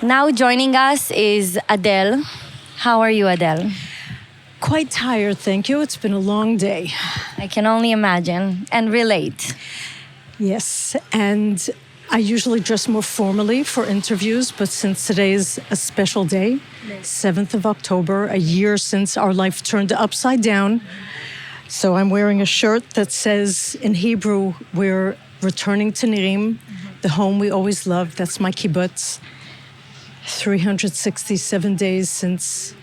Now joining us is Adele. How are you, Adele? Quite tired, thank you. It's been a long day. I can only imagine and relate. Yes, and I usually dress more formally for interviews, but since today is a special day, 7th of October, a year since our life turned upside down, so I'm wearing a shirt that says in Hebrew, we're returning to Nirim, the home we always loved. That's my kibbutz. 367 days since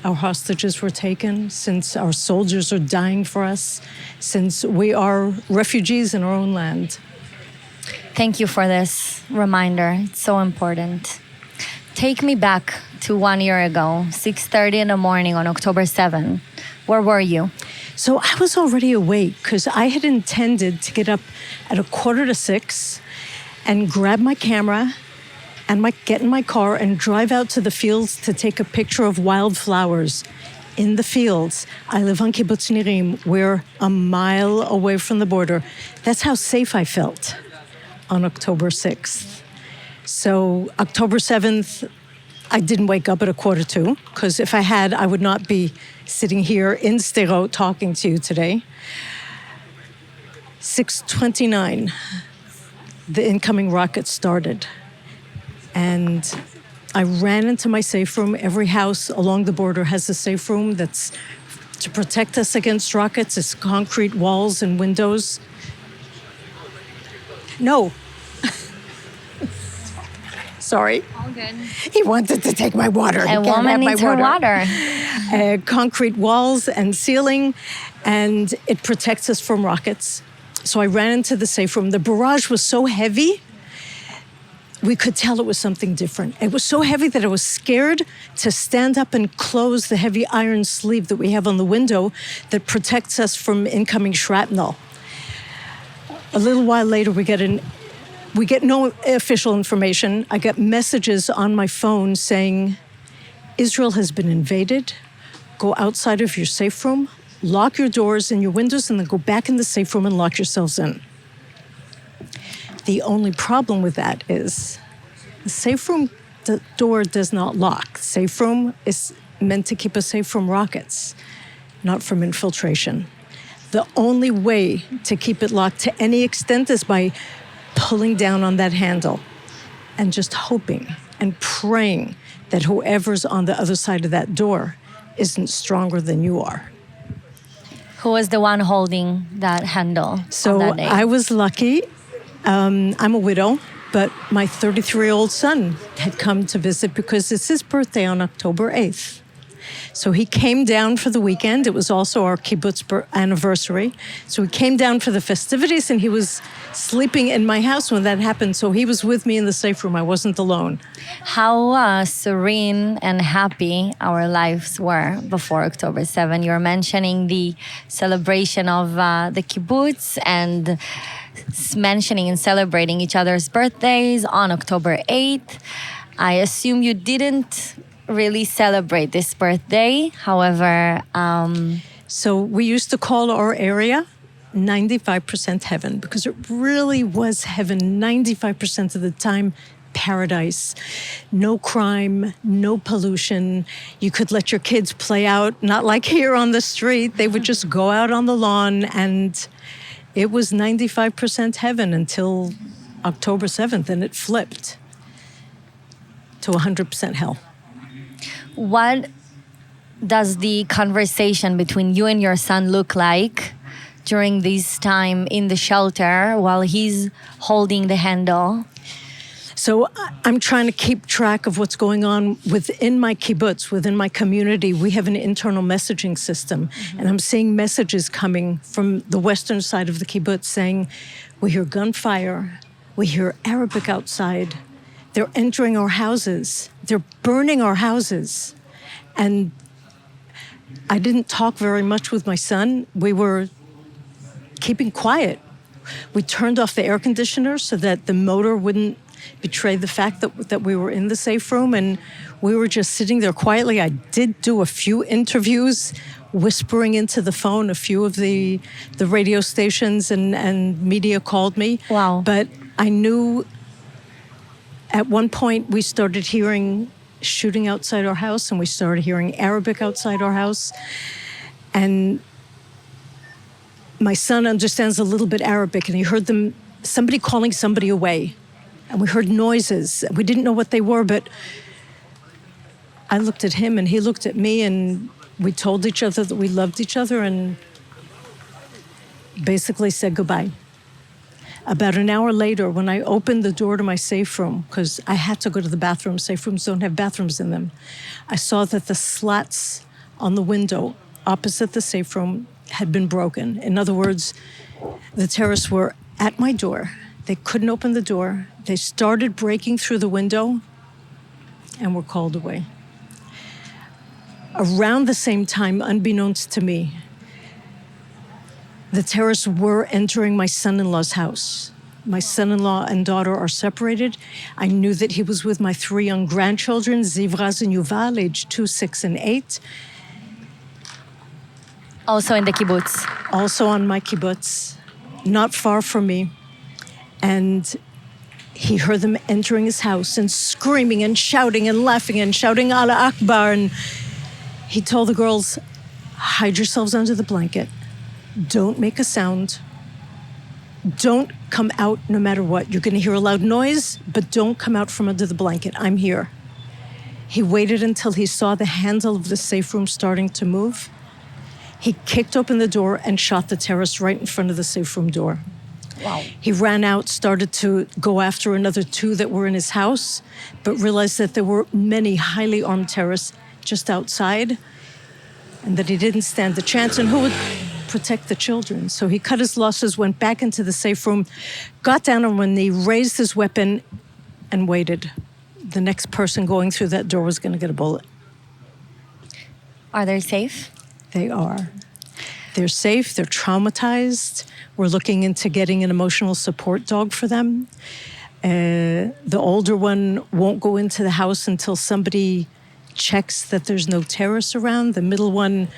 our hostages were taken, since our soldiers are dying for us, since we are refugees in our own land. Thank you for this reminder. It's so important. Take me back to 1 year ago, 6:30 in the morning on October 7th. Where were you? So I was already awake because I had intended to get up at 5:45 and grab my camera and get in my car and drive out to the fields to take a picture of wildflowers in the fields. I live on Kibbutz Nirim. We're a mile away from the border. That's how safe I felt on October 6th. So October 7th, I didn't wake up at 1:45 because if I had, I would not be sitting here in Sderot talking to you today. 6:29, the incoming rocket started. And I ran into my safe room. Every house along the border has a safe room that's to protect us against rockets. It's concrete walls and windows. No. Sorry. All good. He wanted to take my water. A woman needs her water. Concrete walls and ceiling, and it protects us from rockets. So I ran into the safe room. The barrage was so heavy, we could tell it was something different. It was so heavy that I was scared to stand up and close the heavy iron sleeve that we have on the window that protects us from incoming shrapnel. A little while later, we get no official information. I get messages on my phone saying, Israel has been invaded. Go outside of your safe room, lock your doors and your windows, and then go back in the safe room and lock yourselves in. The only problem with that is the safe room door does not lock. Safe room is meant to keep us safe from rockets, not from infiltration. The only way to keep it locked to any extent is by pulling down on that handle and just hoping and praying that whoever's on the other side of that door isn't stronger than you are. Who was the one holding that handle So on that day? I was lucky. I'm a widow, but my 33-year-old son had come to visit because it's his birthday on October 8th. So he came down for the weekend. It was also our kibbutz anniversary. So he came down for the festivities, and he was sleeping in my house when that happened. So he was with me in the safe room. I wasn't alone. How serene and happy our lives were before October 7. You're mentioning the celebration of the kibbutz and mentioning and celebrating each other's birthdays on October 8th. I assume you didn't really celebrate this birthday. However, So we used to call our area 95% heaven because it really was heaven 95% of the time. Paradise, no crime, no pollution. You could let your kids play out, not like here on the street. They would just go out on the lawn, and it was 95% heaven until October 7th, and it flipped to 100% hell. what does the conversation between you and your son look like during this time in the shelter while he's holding the handle? So I'm trying to keep track of what's going on within my kibbutz, within my community. We have an internal messaging system, and I'm seeing messages coming from the western side of the kibbutz saying, we hear gunfire, we hear Arabic outside, they're entering our houses, they're burning our houses. And I didn't talk very much with my son. We were keeping quiet. We turned off the air conditioner so that the motor wouldn't betray the fact that we were in the safe room, and we were just sitting there quietly. I did do a few interviews, whispering into the phone. A few of the radio stations and media called me. Wow. But I knew at one point, we started hearing shooting outside our house, and we started hearing Arabic outside our house. And my son understands a little bit Arabic, and he heard somebody calling somebody away. And we heard noises. We didn't know what they were, but I looked at him, and he looked at me, and we told each other that we loved each other and basically said goodbye. About an hour later, when I opened the door to my safe room, because I had to go to the bathroom, safe rooms don't have bathrooms in them, I saw that the slats on the window opposite the safe room had been broken. In other words, the terrorists were at my door. They couldn't open the door. They started breaking through the window and were called away. Around the same time, unbeknownst to me, the terrorists were entering my son-in-law's house. My son-in-law and daughter are separated. I knew that he was with my 3 young grandchildren, Zivraz and Yuval, aged 2, 6, and 8. Also in the kibbutz. Also on my kibbutz, not far from me. And he heard them entering his house and screaming and shouting and laughing and shouting Allah Akbar. And he told the girls, hide yourselves under the blanket. Don't make a sound. Don't come out no matter what. You're going to hear a loud noise, but don't come out from under the blanket. I'm here. He waited until he saw the handle of the safe room starting to move. He kicked open the door and shot the terrorist right in front of the safe room door. Wow. He ran out, started to go after another 2 that were in his house, but realized that there were many highly armed terrorists just outside and that he didn't stand a chance. And who would protect the children? So he cut his losses, went back into the safe room, got down on one knee, raised his weapon, and waited. The next person going through that door was going to get a bullet. Are they safe? They are. They're safe. They're traumatized. We're looking into getting an emotional support dog for them. The older one won't go into the house until somebody checks that there's no terrorists around. The middle one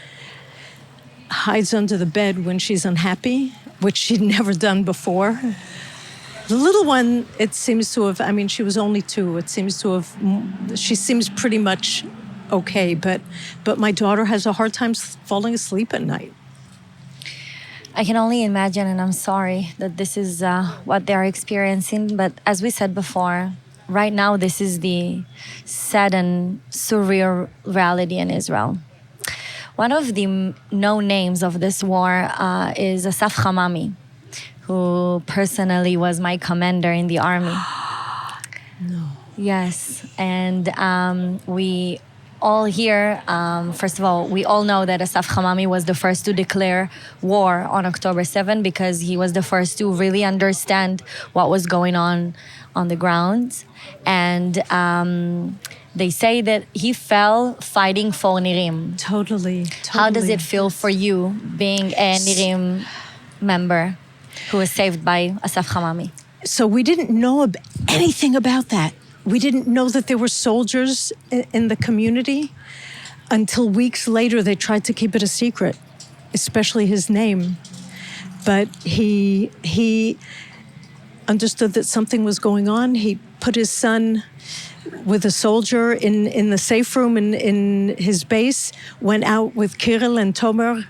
hides under the bed when she's unhappy, which she'd never done before. The little one, it seems to have, she was only 2. She seems pretty much okay, but my daughter has a hard time falling asleep at night. I can only imagine, and I'm sorry that this is what they're experiencing. But as we said before, right now this is the sad and surreal reality in Israel. One of the known names of this war is Asaf Hamami, who personally was my commander in the army. No. Yes, and we all here, first of all, we all know that Asaf Hamami was the first to declare war on October 7 because he was the first to really understand what was going on the ground. And they say that he fell fighting for Nirim. Totally. How does it feel for you being a Nirim member who was saved by Asaf Hamami? So we didn't know anything about that. We didn't know that there were soldiers in the community until weeks later. They tried to keep it a secret, especially his name. But he understood that something was going on. He put his son with a soldier in the safe room in his base, went out with Kirill and Tomer,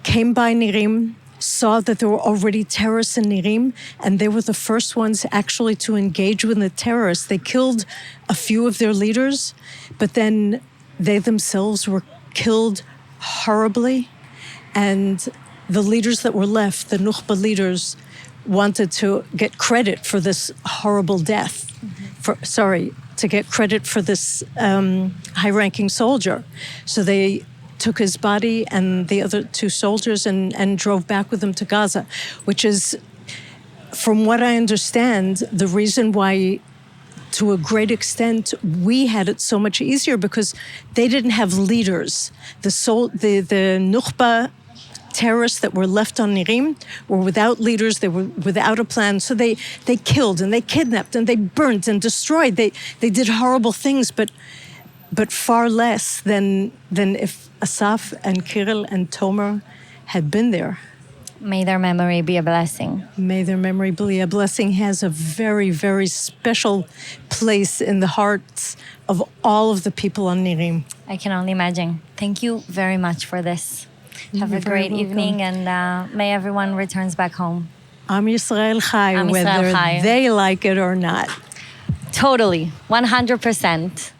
came by Nirim, saw that there were already terrorists in Nirim, and they were the first ones actually to engage with the terrorists. They killed a few of their leaders, but then they themselves were killed horribly. And the leaders that were left, the Nukhba leaders, wanted to get credit for this horrible death. To get credit for this high-ranking soldier. So they took his body and the other 2 soldiers and drove back with them to Gaza, which is, from what I understand, the reason why, to a great extent, we had it so much easier because they didn't have leaders. The Nukhba terrorists that were left on Nirim were without leaders, they were without a plan, so they killed and they kidnapped and they burnt and destroyed. They did horrible things, but far less than if Asaf and Kirill and Tomer had been there. May their memory be a blessing. May their memory be a blessing. Has a very, very special place in the hearts of all of the people on Nirim. I can only imagine. Thank you very much for this. Have You're a very great evening, welcome. and may everyone returns back home. Am Yisrael Chai, Am Yisrael whether Chai. they like it or not. Totally, 100%.